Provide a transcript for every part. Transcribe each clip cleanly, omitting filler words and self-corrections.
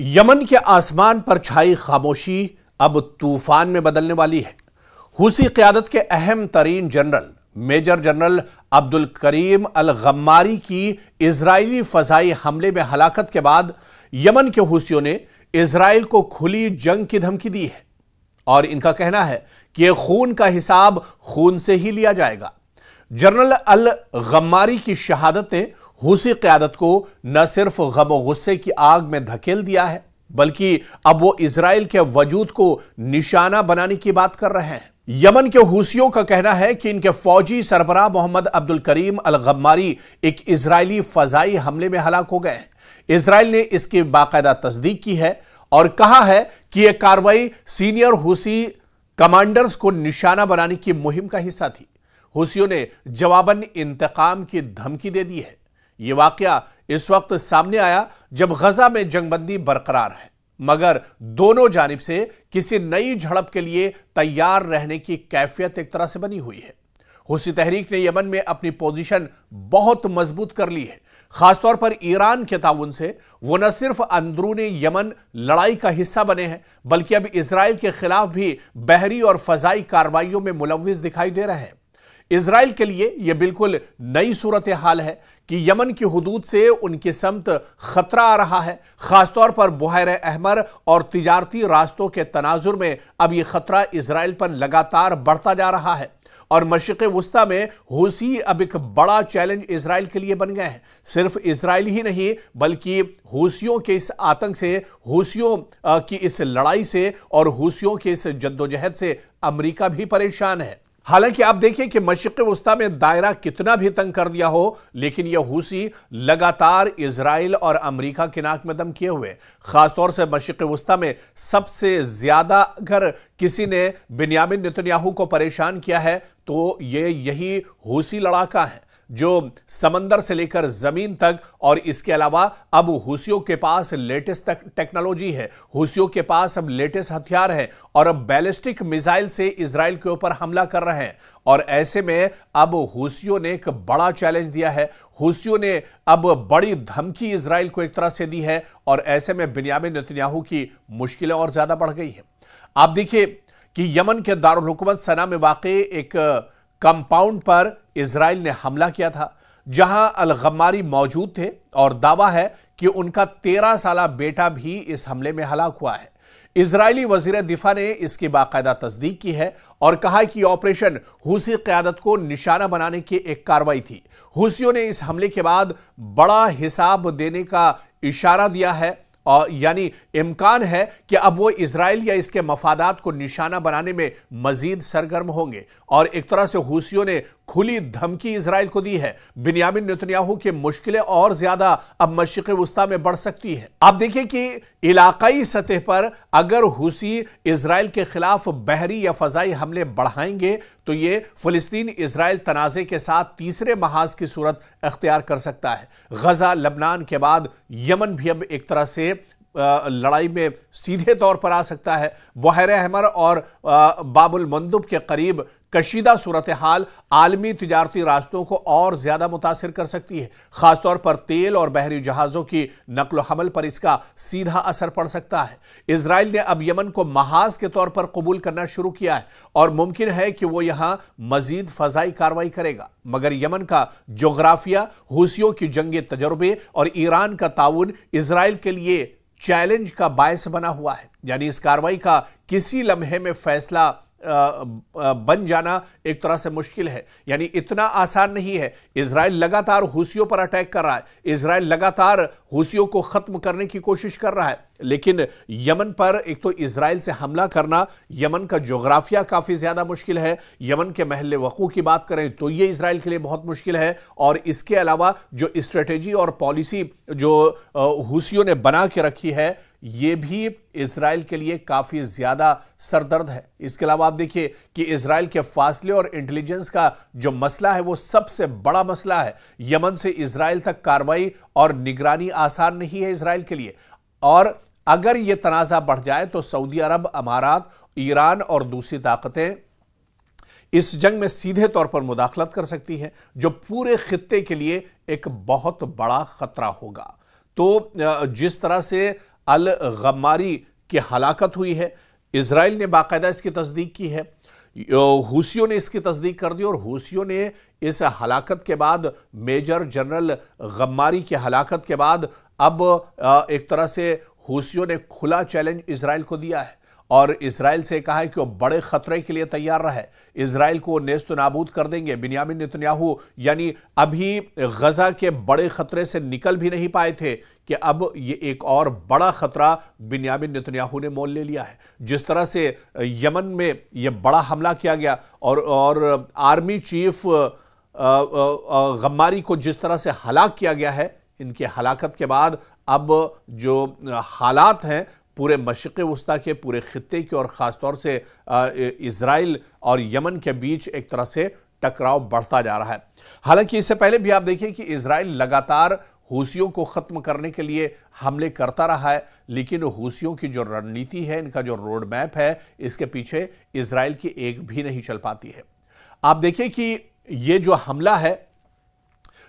Yemen के आसमान पर छाई खामोशी अब तूफान में बदलने वाली है। हुसी क़यादत के अहम तरीन general major general Abdul Karim अल गम्मारी की इजरायली फजाई हमले में हलाकत के बाद यमन के हुसियों ने इजराइल को खुली जंग की धमकी दी है और इनका कहना है कि यह खून का हिसाब खून से ही लिया जाएगा। जनरल अल गम्मारी की शहादत ने हुसी क़यादत को न सिर्फ गम और गुस्से की आग में धकेल दिया है, बल्कि अब वो इजराइल के वजूद को निशाना बनाने की बात कर रहे हैं। यमन के हुसियों का कहना है कि इनके फौजी सरबराह मोहम्मद अब्दुल करीम अल गम्मारी एक इजरायली फजाई हमले में हलाक हो गए हैं। इजराइल ने इसकी बाकायदा तस्दीक की है और कहा है कि यह कार्रवाई सीनियर हुसी कमांडर्स को निशाना बनाने की मुहिम का हिस्सा थी। हुसियों ने जवाबन इंतकाम की धमकी दे दी है। यह वाकया इस वक्त सामने आया जब गजा में जंगबंदी बरकरार है, मगर दोनों जानिब से किसी नई झड़प के लिए तैयार रहने की कैफियत एक तरह से बनी हुई है। हुसी तहरीक ने यमन में अपनी पोजीशन बहुत मजबूत कर ली है। खासतौर पर ईरान के ताउन से वो न सिर्फ अंदरूनी यमन लड़ाई का हिस्सा बने हैं, बल्कि अब इजराइल के खिलाफ भी बहरी और फजाई कार्रवाइयों में मुलव्विस दिखाई दे रहे हैं। इजराइल के लिए यह बिल्कुल नई सूरत हाल है कि यमन की हुदूद से उनकी समत खतरा आ रहा है। खासतौर पर बुहैरे अहमर और तिजारती रास्तों के तनाजुर में अब यह खतरा इजराइल पर लगातार बढ़ता जा रहा है और मशरिक़ वुस्ता में हुसी अब एक बड़ा चैलेंज इजराइल के लिए बन गए हैं। सिर्फ इजराइल ही नहीं, बल्कि हुसियों के इस आतंक से, हुसियों की इस लड़ाई से और हुसियों के इस जद्दोजहद से अमेरिका भी परेशान है। हालांकि आप देखिए कि मशरिक़ वुस्ता में दायरा कितना भी तंग कर दिया हो, लेकिन यह हुसी लगातार इजराइल और अमेरिका के नाक में दम किए हुए। खासतौर से मशरिक़ वुस्ता में सबसे ज्यादा अगर किसी ने बिन्यामिन नेतन्याहू को परेशान किया है तो ये यही हुसी लड़ाका है, जो समंदर से लेकर जमीन तक, और इसके अलावा अब हुसियों के पास लेटेस्ट टेक्नोलॉजी है, हुसियों के पास अब लेटेस्ट हथियार है और अब बैलिस्टिक मिसाइल से इजराइल के ऊपर हमला कर रहे हैं। और ऐसे में अब हुसियों ने एक बड़ा चैलेंज दिया है। हुसियों ने अब बड़ी धमकी इजराइल को एक तरह से दी है और ऐसे में बिन्यामिन नेतन्याहू की मुश्किलें और ज्यादा बढ़ गई हैं। आप देखिए कि यमन के दारुल हुकूमत सना में वाक़ई एक कंपाउंड पर इजराइल ने हमला किया था, जहां अल गम्मारी मौजूद थे और दावा है कि उनका 13 साला बेटा भी इस हमले में हलाक हुआ है। इजरायली वजीर दिफा ने इसकी बाकायदा तस्दीक की है और कहा कि ऑपरेशन हुसी क़यादत को निशाना बनाने की एक कार्रवाई थी। हुसियों ने इस हमले के बाद बड़ा हिसाब देने का इशारा दिया है और यानी इम्कान है कि अब वो इजराइल या इसके मफादात को निशाना बनाने में मजीद सरगर्म होंगे और एक तरह से हुसियों ने खुली धमकी इजराइल को दी है। बिन्यामिन नेतन्याहू की मुश्किलें और ज्यादा अब मशरिक़ वुस्ता में बढ़ सकती है। आप देखिए कि इलाकाई सतह पर अगर हुसी इजराइल के खिलाफ बहरी या फजाई हमले बढ़ाएंगे तो ये फिलिस्तीन इजराइल तनाज़े के साथ तीसरे महाज की सूरत अख्तियार कर सकता है। गजा लबनान के बाद यमन भी अब एक तरह से लड़ाई में सीधे तौर पर आ सकता है। बुहैरे अहमर और बाबुल मंदुब के करीब कशीदा सूरत हाल आलमी तिजारती रास्तों को और ज्यादा मुतासिर कर सकती है। खासतौर पर तेल और बहरी जहाजों की नकलो हमल पर इसका सीधा असर पड़ सकता है। इजराइल ने अब यमन को महाज के तौर पर कबूल करना शुरू किया है और मुमकिन है कि वो यहां मजीद फजाई कार्रवाई करेगा, मगर यमन का जोग्राफिया, हुसियों की जंगी तजर्बे और ईरान का ताउन इजराइल के लिए चैलेंज का बायस बना हुआ है। यानी इस कार्रवाई का किसी लम्हे में फैसला बन जाना एक तरह से मुश्किल है, यानी इतना आसान नहीं है। इजराइल लगातार हुसियों पर अटैक कर रहा है, इजराइल लगातार हुसियों को खत्म करने की कोशिश कर रहा है, लेकिन यमन पर एक तो इजराइल से हमला करना, यमन का जोग्राफिया काफी ज्यादा मुश्किल है। यमन के महल वक़ू की बात करें तो यह इजराइल के लिए बहुत मुश्किल है और इसके अलावा जो स्ट्रेटेजी और पॉलिसी जो हुसियों ने बना के रखी है यह भी इजराइल के लिए काफी ज्यादा सरदर्द है। इसके अलावा आप देखिए कि इजराइल के फासले और इंटेलिजेंस का जो मसला है वो सबसे बड़ा मसला है। यमन से इजराइल तक कार्रवाई और निगरानी आसान नहीं है इजराइल के लिए, और अगर यह तनाज़ा बढ़ जाए तो सऊदी अरब, अमारात, ईरान और दूसरी ताकतें इस जंग में सीधे तौर पर मुदाखलत कर सकती हैं, जो पूरे खित्ते के लिए एक बहुत बड़ा खतरा होगा। तो जिस तरह से अल गम्मारी की हलाकत हुई है। इजराइल ने बाकायदा इसकी तस्दीक की है, हूसियों ने इसकी तस्दीक कर दी और हूसियों ने इस हलाकत के बाद, मेजर जनरल गम्मारी की हलाकत के बाद, अब एक तरह से हूसियों ने खुला चैलेंज इजराइल को दिया है और इजराइल से कहा है कि वो बड़े खतरे के लिए तैयार रहे। इजराइल को नेस्त नाबूद कर देंगे। बिन्यामिन नेतन्याहू यानी अभी गजा के बड़े खतरे से निकल भी नहीं पाए थे कि अब ये एक और बड़ा खतरा बिन्यामिन नेतन्याहू ने मोल ले लिया है। जिस तरह से यमन में ये बड़ा हमला किया गया और आर्मी चीफ गम्मारी को जिस तरह से हलाक किया गया है, इनकी हलाकत के बाद अब जो हालात हैं पूरे मशरिक़ वस्ता के, पूरे खित्ते के और ख़ासतौर से इजराइल और यमन के बीच एक तरह से टकराव बढ़ता जा रहा है। हालांकि इससे पहले भी आप देखिए कि इजराइल लगातार हूसियों को ख़त्म करने के लिए हमले करता रहा है, लेकिन हूसियों की जो रणनीति है, इनका जो रोड मैप है, इसके पीछे इजराइल की एक भी नहीं चल पाती है। आप देखिए कि ये जो हमला है,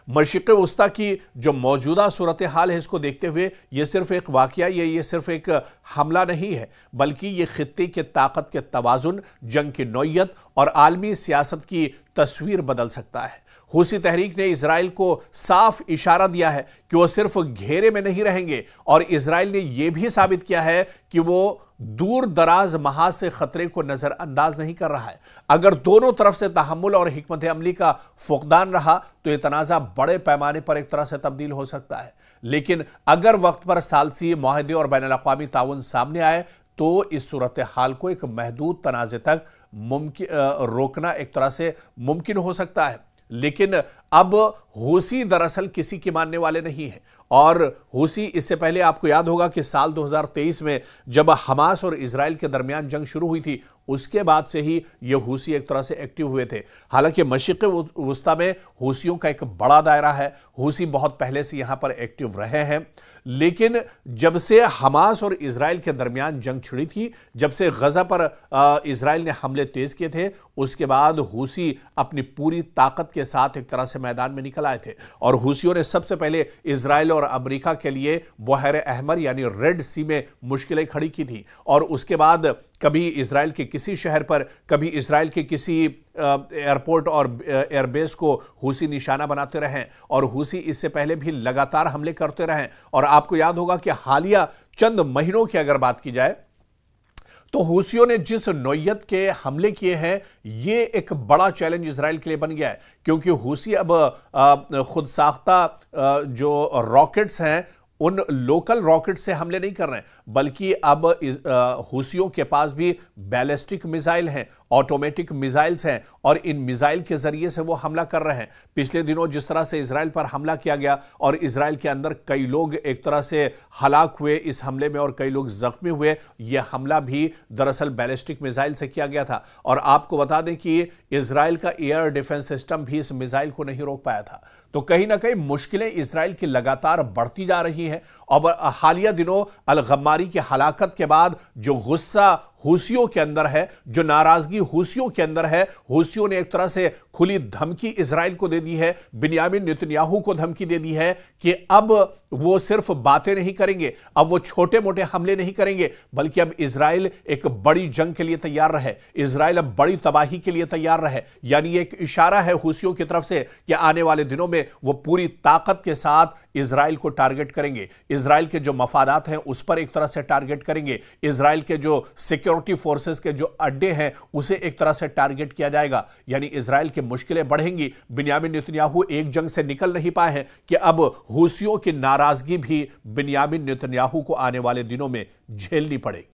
मशरिक़ वस्ता की जो मौजूदा सूरत हाल है, इसको देखते हुए ये सिर्फ एक वाक़या, ये सिर्फ एक हमला नहीं है, बल्कि ये खित्ते के ताकत के तवाज़ुन, जंग की नौयत और आलमी सियासत की तस्वीर बदल सकता है। हूसी तहरीक ने इजराइल को साफ इशारा दिया है कि वो सिर्फ घेरे में नहीं रहेंगे और इजराइल ने यह भी साबित किया है कि वो दूर दराज महाज से खतरे को नजरअंदाज नहीं कर रहा है। अगर दोनों तरफ से तहम्मुल और हिकमत अमली का फुकदान रहा तो यह तनाज़ा बड़े पैमाने पर एक तरह से तब्दील हो सकता है, लेकिन अगर वक्त पर सालसी मुआहदे और बैनुल अक़वामी ताउन सामने आए तो इस सूरत हाल को एक महदूद तनाज़े तक रोकना एक तरह से मुमकिन हो सकता है। लेकिन अब हूसी दरअसल किसी के मानने वाले नहीं हैं और हूसी, इससे पहले आपको याद होगा कि साल 2023 में जब हमास और इजराइल के दरमियान जंग शुरू हुई थी, उसके बाद से ही ये हूसी एक तरह से एक्टिव हुए थे। हालांकि मशरिक़ वस्ता में हूसियों का एक बड़ा दायरा है, हूसी बहुत पहले से यहां पर एक्टिव रहे हैं, लेकिन जब से हमास और इजराइल के दरमियान जंग छिड़ी थी, जब से गजा पर इजराइल ने हमले तेज किए थे, उसके बाद हूसी अपनी पूरी ताकत के साथ एक तरह से मैदान में निकल आए थे और हूसियों ने सबसे पहले इजराइल और अमेरिका के लिए बहर अहमर यानी रेड सी में मुश्किलें खड़ी की थी और उसके बाद कभी इजराइल के किसी शहर पर, कभी इजराइल के किसी एयरपोर्ट और एयरबेस को हूसी निशाना बनाते रहे और हूसी इससे पहले भी लगातार हमले करते रहे। और आपको याद होगा कि हालिया चंद महीनों की अगर बात की जाए तो हूसियों ने जिस नौयत के हमले किए हैं, ये एक बड़ा चैलेंज इजराइल के लिए बन गया है, क्योंकि हूसी अब खुद साख्ता जो रॉकेट्स हैं, उन लोकल रॉकेट से हमले नहीं कर रहे हैं, बल्कि अब हूसियों के पास भी बैलिस्टिक मिसाइल हैं, ऑटोमेटिक मिसाइल्स हैं और इन मिसाइल के जरिए से वो हमला कर रहे हैं। पिछले दिनों जिस तरह से इजराइल पर हमला किया गया और इजराइल के अंदर कई लोग एक तरह से हलाक हुए इस हमले में और कई लोग जख्मी हुए, यह हमला भी दरअसल बैलिस्टिक मिसाइल से किया गया था। और आपको बता दें कि इजराइल का एयर डिफेंस सिस्टम भी इस मिसाइल को नहीं रोक पाया था। तो कहीं ना कहीं मुश्किलें इजराइल की लगातार बढ़ती जा रही हैं और हालिया दिनों अल गम्मारी की हलाकत के बाद जो गुस्सा हूसियों के अंदर है, जो नाराजगी हूसियों के अंदर है, हूसियों ने एक तरह से खुली धमकी इजराइल को दे दी है, बिन्यामिन नेतन्याहू को धमकी दे दी है कि अब वो सिर्फ बातें नहीं करेंगे, अब वो छोटे मोटे हमले नहीं करेंगे, बल्कि अब इजराइल एक बड़ी जंग के लिए तैयार रहे, इजराइल अब बड़ी तबाही के लिए तैयार रहे। यानी एक इशारा है हूसियों की तरफ से कि आने वाले दिनों में वो पूरी ताकत के साथ इजराइल को टारगेट करेंगे, इजराइल के जो मफादात हैं उस पर एक तरह से टारगेट करेंगे, इजराइल के जो सिक्योरिटी फोर्सेस के जो अड्डे हैं उसे एक तरह से टारगेट किया जाएगा। यानी इजराइल की मुश्किलें बढ़ेंगी। बिन्यामिन नेतन्याहू एक जंग से निकल नहीं पाए हैं कि अब हूसियों की नाराजगी भी बिन्यामिन नेतन्याहू को आने वाले दिनों में झेलनी पड़ेगी।